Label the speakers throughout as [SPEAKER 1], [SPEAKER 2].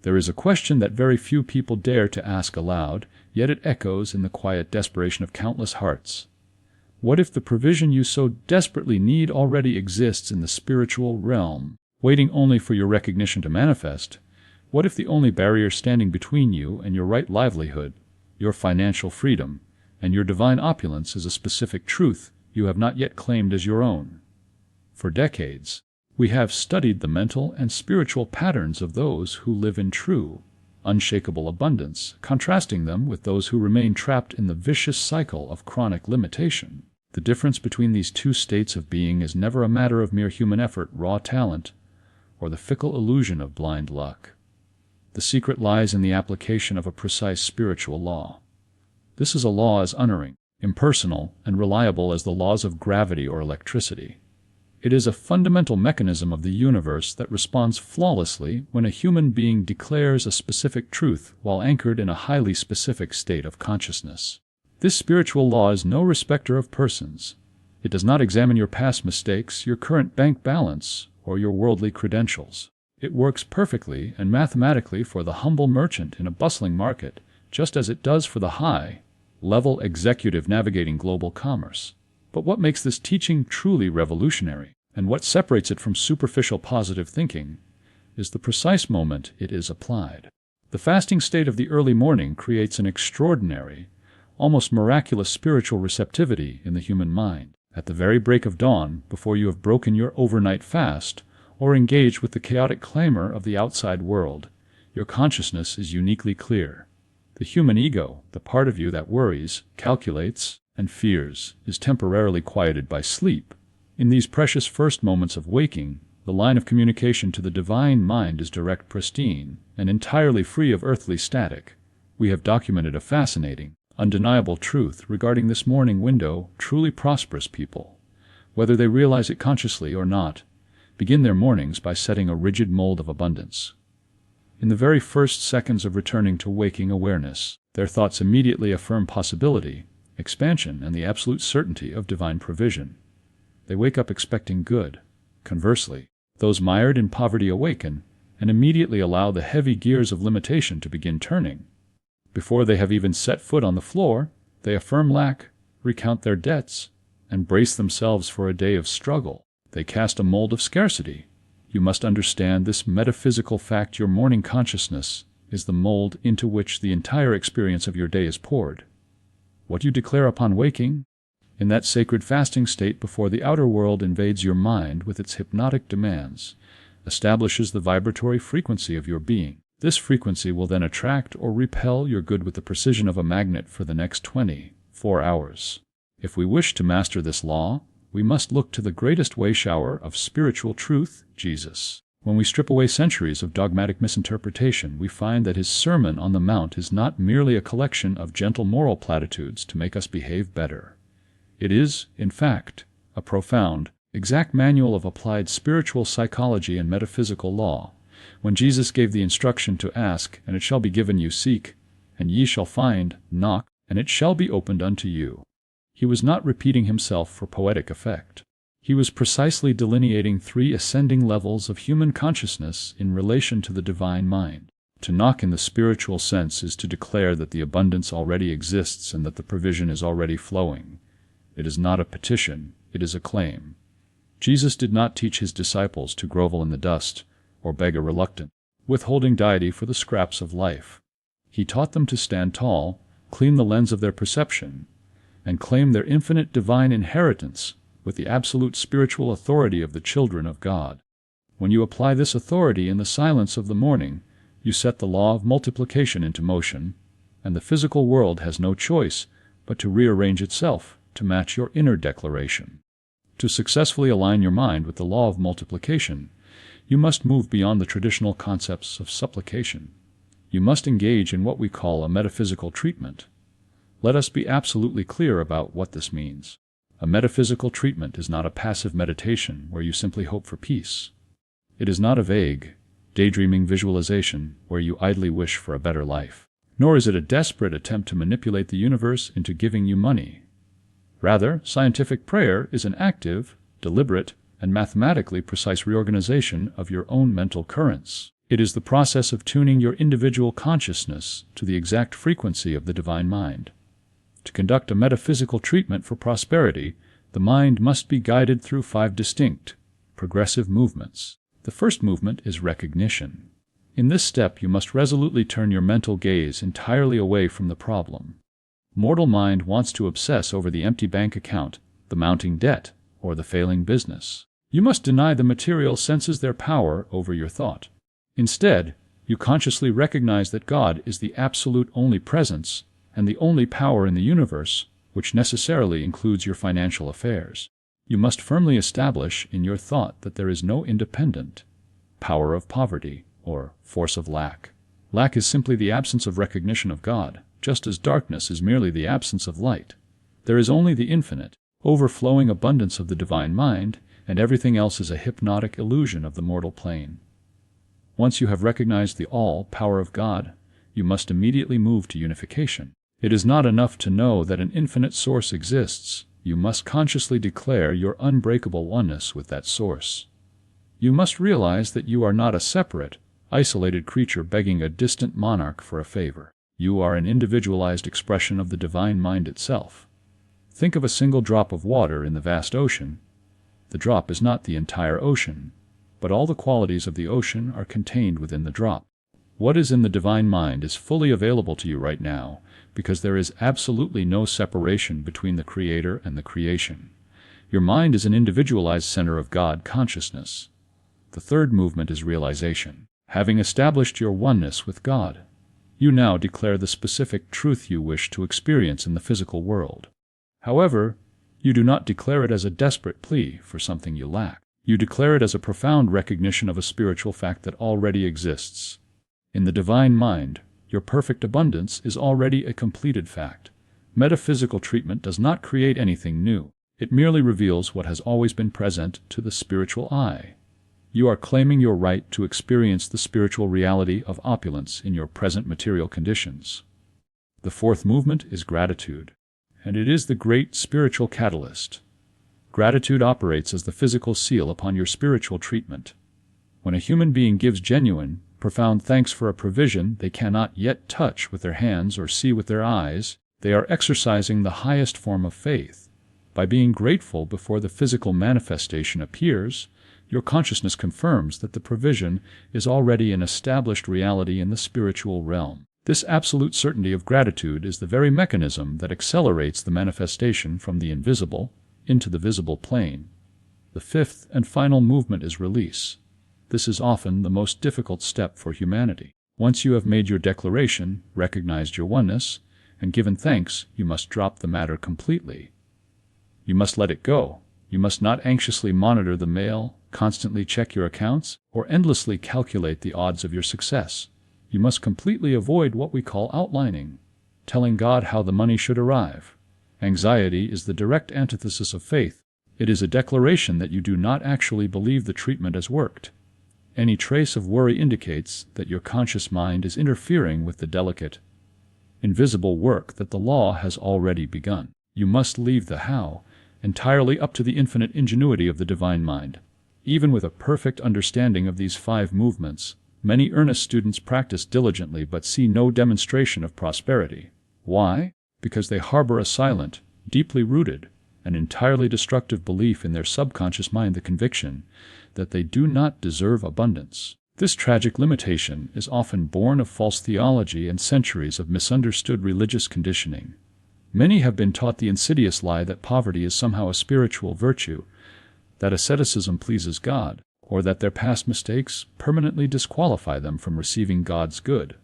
[SPEAKER 1] There is a question that very few people dare to ask aloud, yet it echoes in the quiet desperation of countless hearts. What if the provision you so desperately need already exists in the spiritual realm, waiting only for your recognition to manifest? What if the only barrier standing between you and your right livelihood, your financial freedom, and your divine opulence is a specific truth you have not yet claimed as your own? For decades, we have studied the mental and spiritual patterns of those who live in true, unshakable abundance, contrasting them with those who remain trapped in the vicious cycle of chronic limitation. The difference between these two states of being is never a matter of mere human effort, raw talent, or the fickle illusion of blind luck. The secret lies in the application of a precise spiritual law. This is a law as unerring, impersonal, and reliable as the laws of gravity or electricity. It is a fundamental mechanism of the universe that responds flawlessly when a human being declares a specific truth while anchored in a highly specific state of consciousness. This spiritual law is no respecter of persons. It does not examine your past mistakes, your current bank balance, or your worldly credentials. It works perfectly and mathematically for the humble merchant in a bustling market, just as it does for the high-level executive navigating global commerce. But what makes this teaching truly revolutionary, and what separates it from superficial positive thinking, is the precise moment it is applied. The fasting state of the early morning creates an extraordinary, almost miraculous spiritual receptivity in the human mind. At the very break of dawn, before you have broken your overnight fast, or engaged with the chaotic clamor of the outside world, your consciousness is uniquely clear. The human ego, the part of you that worries, calculates, and fears, is temporarily quieted by sleep. In these precious first moments of waking, the line of communication to the divine mind is direct, pristine, and entirely free of earthly static. We have documented a fascinating, undeniable truth regarding this morning window. Truly prosperous people, whether they realize it consciously or not, begin their mornings by setting a rigid mold of abundance. In the very first seconds of returning to waking awareness, their thoughts immediately affirm possibility, expansion, and the absolute certainty of divine provision. They wake up expecting good. Conversely, those mired in poverty awaken and immediately allow the heavy gears of limitation to begin turning. Before they have even set foot on the floor, they affirm lack, recount their debts, and brace themselves for a day of struggle. They cast a mold of scarcity. You must understand this metaphysical fact: your morning consciousness is the mold into which the entire experience of your day is poured. What you declare upon waking, in that sacred fasting state before the outer world invades your mind with its hypnotic demands, establishes the vibratory frequency of your being. This frequency will then attract or repel your good with the precision of a magnet for the next 24 hours. If we wish to master this law, we must look to the greatest way shower of spiritual truth, Jesus. When we strip away centuries of dogmatic misinterpretation, we find that his Sermon on the Mount is not merely a collection of gentle moral platitudes to make us behave better. It is, in fact, a profound, exact manual of applied spiritual psychology and metaphysical law. When Jesus gave the instruction to ask, and it shall be given you; seek, and ye shall find; knock, and it shall be opened unto you, he was not repeating himself for poetic effect. He was precisely delineating three ascending levels of human consciousness in relation to the divine mind. To knock in the spiritual sense is to declare that the abundance already exists and that the provision is already flowing. It is not a petition, it is a claim. Jesus did not teach his disciples to grovel in the dust or beg a reluctant, withholding deity for the scraps of life. He taught them to stand tall, clean the lens of their perception, and claim their infinite divine inheritance with the absolute spiritual authority of the children of God. When you apply this authority in the silence of the morning, you set the law of multiplication into motion, and the physical world has no choice but to rearrange itself to match your inner declaration. To successfully align your mind with the law of multiplication, you must move beyond the traditional concepts of supplication. You must engage in what we call a metaphysical treatment. Let us be absolutely clear about what this means. A metaphysical treatment is not a passive meditation where you simply hope for peace. It is not a vague, daydreaming visualization where you idly wish for a better life. Nor is it a desperate attempt to manipulate the universe into giving you money. Rather, scientific prayer is an active, deliberate, and mathematically precise reorganization of your own mental currents. It It is the process of tuning your individual consciousness to the exact frequency of the divine mind. To conduct a metaphysical treatment for prosperity, the mind must be guided through 5 distinct, progressive movements. The first movement is recognition. In this step, you must resolutely turn your mental gaze entirely away from the problem. Mortal mind wants to obsess over the empty bank account, the mounting debt, or the failing business. You must deny the material senses their power over your thought. Instead, you consciously recognize that God is the absolute only presence and the only power in the universe, which necessarily includes your financial affairs. You must firmly establish in your thought that there is no independent power of poverty or force of lack. Lack is simply the absence of recognition of God, just as darkness is merely the absence of light. There is only the infinite, overflowing abundance of the divine mind, and everything else is a hypnotic illusion of the mortal plane. Once you have recognized the all-power of God, you must immediately move to unification. It is not enough to know that an infinite source exists. You must consciously declare your unbreakable oneness with that source. You must realize that you are not a separate, isolated creature begging a distant monarch for a favor. You are an individualized expression of the divine mind itself. Think of a single drop of water in the vast ocean. The drop is not the entire ocean, but all the qualities of the ocean are contained within the drop. What is in the divine mind is fully available to you right now, because there is absolutely no separation between the Creator and the creation. Your mind is an individualized center of God consciousness. The third movement is realization. Having established your oneness with God, you now declare the specific truth you wish to experience in the physical world. However, you do not declare it as a desperate plea for something you lack. You declare it as a profound recognition of a spiritual fact that already exists. In the divine mind, your perfect abundance is already a completed fact. Metaphysical treatment does not create anything new. It merely reveals what has always been present to the spiritual eye. You are claiming your right to experience the spiritual reality of opulence in your present material conditions. The fourth movement is gratitude, and it is the great spiritual catalyst. Gratitude operates as the physical seal upon your spiritual treatment. When a human being gives genuine, profound thanks for a provision they cannot yet touch with their hands or see with their eyes, they are exercising the highest form of faith. By being grateful before the physical manifestation appears, your consciousness confirms that the provision is already an established reality in the spiritual realm. This absolute certainty of gratitude is the very mechanism that accelerates the manifestation from the invisible into the visible plane. The fifth and final movement is release. This is often the most difficult step for humanity. Once you have made your declaration, recognized your oneness, and given thanks, you must drop the matter completely. You must let it go. You must not anxiously monitor the mail, constantly check your accounts, or endlessly calculate the odds of your success. You must completely avoid what we call outlining, telling God how the money should arrive. Anxiety is the direct antithesis of faith. It is a declaration that you do not actually believe the treatment has worked. Any trace of worry indicates that your conscious mind is interfering with the delicate, invisible work that the law has already begun. You must leave the how entirely up to the infinite ingenuity of the divine mind. Even with a perfect understanding of these 5 movements, many earnest students practice diligently but see no demonstration of prosperity. Why? Because they harbor a silent, deeply rooted, and entirely destructive belief in their subconscious mind, the conviction that they do not deserve abundance. This tragic limitation is often born of false theology and centuries of misunderstood religious conditioning. Many have been taught the insidious lie that poverty is somehow a spiritual virtue, that asceticism pleases God, or that their past mistakes permanently disqualify them from receiving God's good.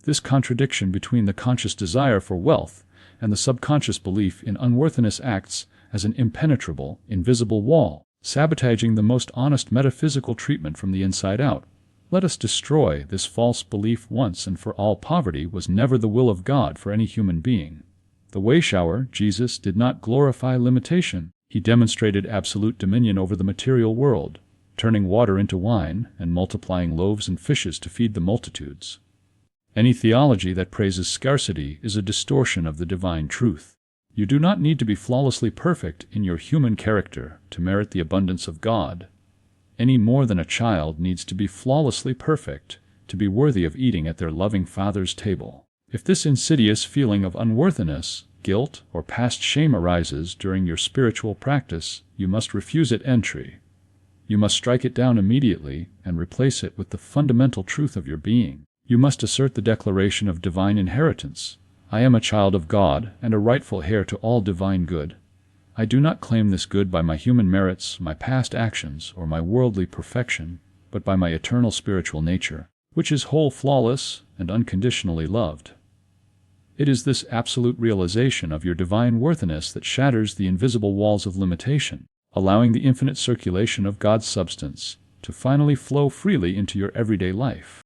[SPEAKER 1] This contradiction between the conscious desire for wealth and the subconscious belief in unworthiness acts as an impenetrable, invisible wall, sabotaging the most honest metaphysical treatment from the inside out. Let us destroy this false belief once and for all. Poverty was never the will of God for any human being. The way shower, Jesus, did not glorify limitation. He demonstrated absolute dominion over the material world, turning water into wine and multiplying loaves and fishes to feed the multitudes. Any theology that praises scarcity is a distortion of the divine truth. You do not need to be flawlessly perfect in your human character to merit the abundance of God. any more than a child needs to be flawlessly perfect to be worthy of eating at their loving Father's table. If this insidious feeling of unworthiness, guilt, or past shame arises during your spiritual practice, you must refuse it entry. You must strike it down immediately and replace it with the fundamental truth of your being. You must assert the declaration of divine inheritance. I am a child of God and a rightful heir to all divine good. I do not claim this good by my human merits, my past actions, or my worldly perfection, but by my eternal spiritual nature, which is whole, flawless, and unconditionally loved. It is this absolute realization of your divine worthiness that shatters the invisible walls of limitation, allowing the infinite circulation of God's substance to finally flow freely into your everyday life.